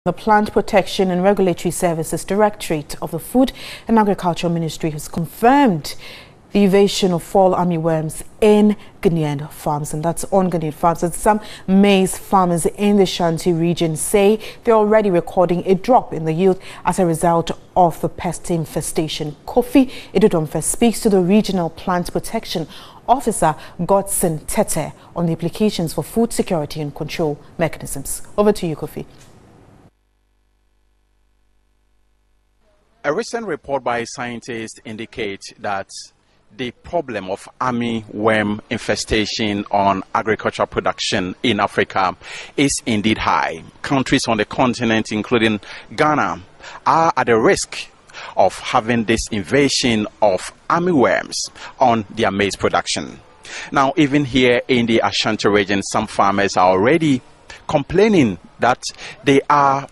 The Plant Protection and Regulatory Services Directorate of the Food and Agriculture Ministry has confirmed the invasion of fall armyworms in Ghanaian farms, and that's on Ghanaian farms. And some maize farmers in the Shanti region say they're already recording a drop in the yield as a result of the pest infestation. Kofi Idudomfe speaks to the Regional Plant Protection Officer Godson Tete on the implications for food security and control mechanisms. Over to you, Kofi. A recent report by scientists indicates that the problem of armyworm infestation on agricultural production in Africa is indeed high. Countries on the continent, including Ghana, are at the risk of having this invasion of armyworms on their maize production. Now, even here in the Ashanti region, some farmers are already complaining that they are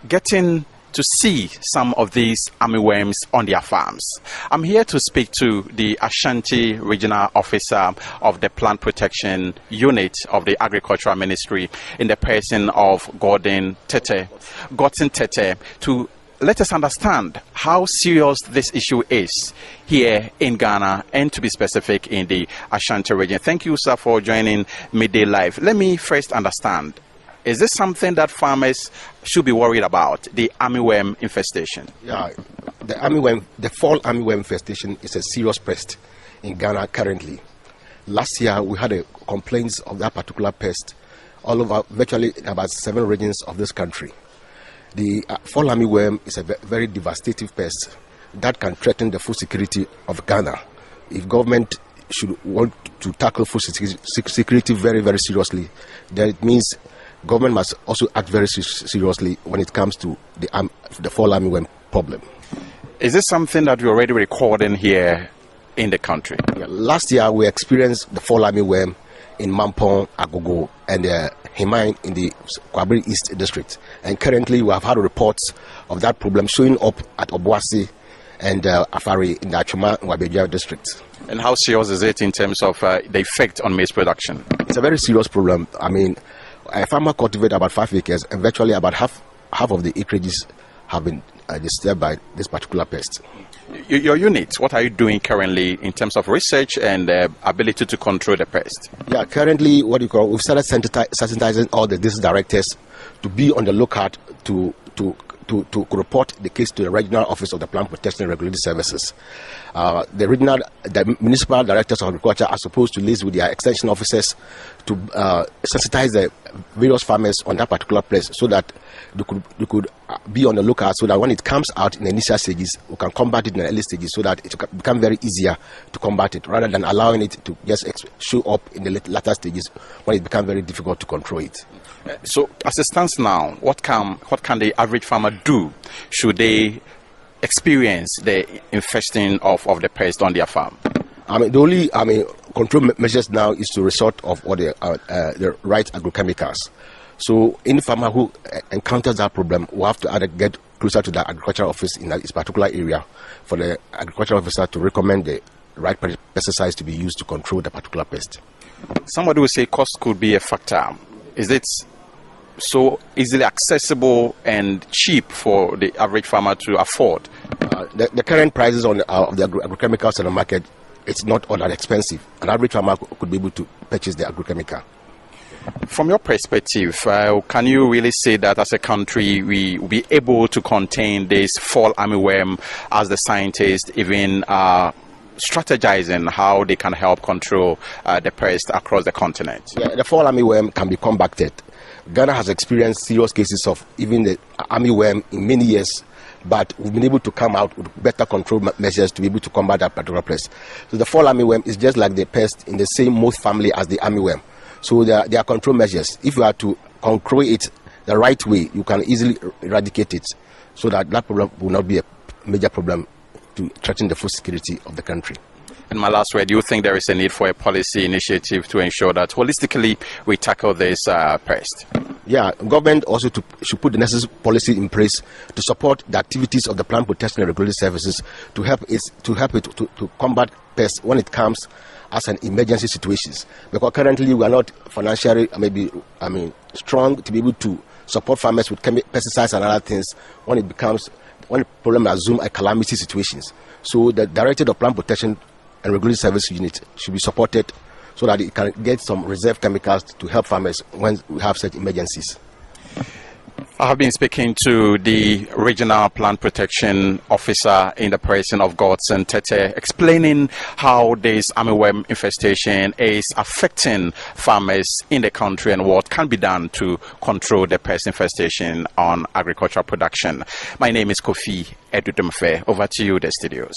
getting to see some of these armyworms on their farms. I'm here to speak to the Ashanti Regional Officer of the Plant Protection Unit of the Agricultural Ministry in the person of Godson Tete, to let us understand how serious this issue is here in Ghana and, to be specific, in the Ashanti region. Thank you, sir, for joining Midday Live. Let me first understand, is this something that farmers should be worried about, the armyworm infestation? Yeah, the fall armyworm infestation is a serious pest in Ghana currently. Last year, we had complaints of that particular pest all over virtually about 7 regions of this country. The fall armyworm is a very devastating pest that can threaten the food security of Ghana. If government should want to tackle food security very, very seriously, then it means government must also act very seriously when it comes to the fall armyworm problem. Is this something that you're already recording here in the country? Yeah, last year we experienced the fall armyworm in Mampong, Agogo, and Himine in the Kwabri East District. And currently we have had reports of that problem showing up at Obuasi and Afari in the Achuma and Wabeja districts. And how serious is it in terms of the effect on maize production? It's a very serious problem. I mean, a farmer cultivates about 5 acres, and virtually about half of the acreages have been disturbed by this particular pest. Your unit, what are you doing currently in terms of research and ability to control the pest? Yeah, currently we've started sensitizing all the district directors to be on the lookout to report the case to the regional office of the Plant Protection and Regulatory Services. The municipal directors of agriculture are supposed to liaise with their extension officers to sensitize the various farmers on that particular place, so that they could be on the lookout, so that when it comes out in the initial stages, we can combat it in the early stages, so that it can become very easier to combat it, rather than allowing it to just show up in the latter stages when it becomes very difficult to control it. So, as it stands now, what can the average farmer do should they experience the infesting of the pest on their farm? The only control measures now is to resort of all the right agrochemicals. So any farmer who encounters that problem will have to either get closer to the agricultural office in this particular area for the agricultural officer to recommend the right pesticides to be used to control the particular pest. Somebody will say cost could be a factor. Is it so easily accessible and cheap for the average farmer to afford? The current prices of the agrochemicals in the market, it's not all that expensive. An average farmer could be able to purchase the agrochemical. From your perspective, can you really say that as a country we will be able to contain this fall armyworm, as the scientists even strategizing how they can help control the pest across the continent? Yeah, the fall armyworm can be combated. Ghana has experienced serious cases of even the armyworm in many years, but we've been able to come out with better control measures to be able to combat that particular pest. So the fall armyworm is just like the pest in the same moth family as the armyworm. So there are control measures. If you are to control it the right way, you can easily eradicate it, so that problem will not be a major problem to threaten the food security of the country. And my last word, do you think there is a need for a policy initiative to ensure that holistically we tackle this pest? Yeah, government also should put the necessary policy in place to support the activities of the Plant Protection and Regulatory Services to help it to combat pests when it comes as an emergency situations. Because currently we are not financially strong to be able to support farmers with pesticides and other things when the problem assume a calamity situations. So the Directorate of Plant Protection and Regulatory Service Unit should be supported so that it can get some reserve chemicals to help farmers when we have such emergencies. I have been speaking to the Regional Plant Protection Officer in the person of Godson Tete, explaining how this armyworm infestation is affecting farmers in the country and what can be done to control the pest infestation on agricultural production. My name is Kofi Edudumfe. Over to you, the studios.